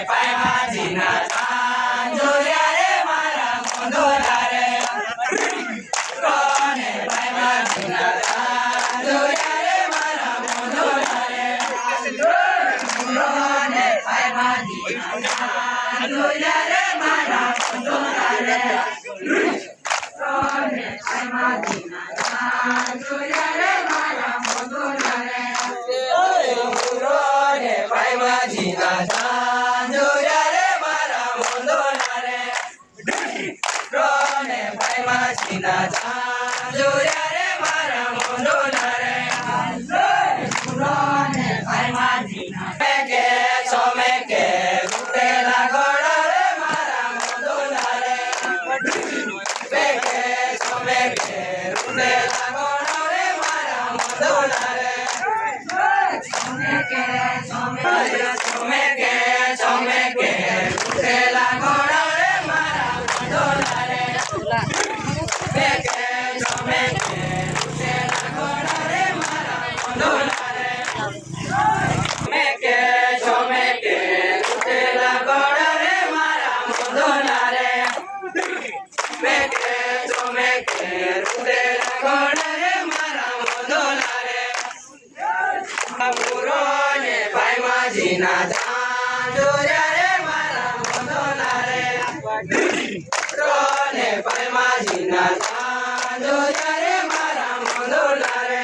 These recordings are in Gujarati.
પાયમાજીના ચાંદોયા રે મારા મોંઢોલા રે રોને પાયમાજીના ચાંદોયા રે મારા મોંઢોલા રે રોને પાયમાજીના ચાંદોયા રે મારા મોંઢોલા રે રોને પાયમાજીના ચાંદોયા રે મારા મોંઢોલા રે રોને પાયમાજીના ચાંદોયા રે મારા મોંઢોલા રે રોને પાયમાજીના ચાંદોયા રે મારા મોંઢોલા રે રોને પાયમાજીના મેકે સોમેકે રૂટેલા ઘોડો રે મારા મોંઢોલા રે મેકે સોમેકે રૂટેલા ઘોડો રે મારા મોંઢોલા રે સોમેકે સોમેકે રૂટેલા ઘોડો રે મારા મોંઢોલા રે મેકે સોમેકે રૂટેલા ઘોડો રે મારા મોંઢોલા રે મેકે સોમેકે રૂટેલા ઘોડો રે મારા મોંઢોલા રે મેકે સોમેકે રૂટેલા ઘોડો રે મારા મોંઢોલા રે પુરોને પાયમાજીના ચાંદોયા રે મારા મોંઢોલા રે રોને પાયમાજીના ચાંદોયા રે મારા મોંઢોલા રે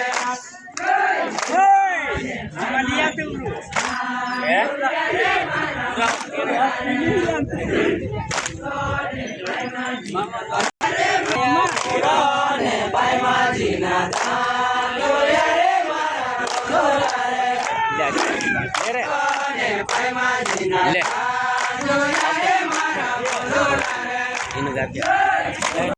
પુરોને પાયમાજીના ચાંદોયા રે મારા મોંઢોલા રે રોને પાયમાજીના ચાંદોયા રે મારા મોંઢોલા રે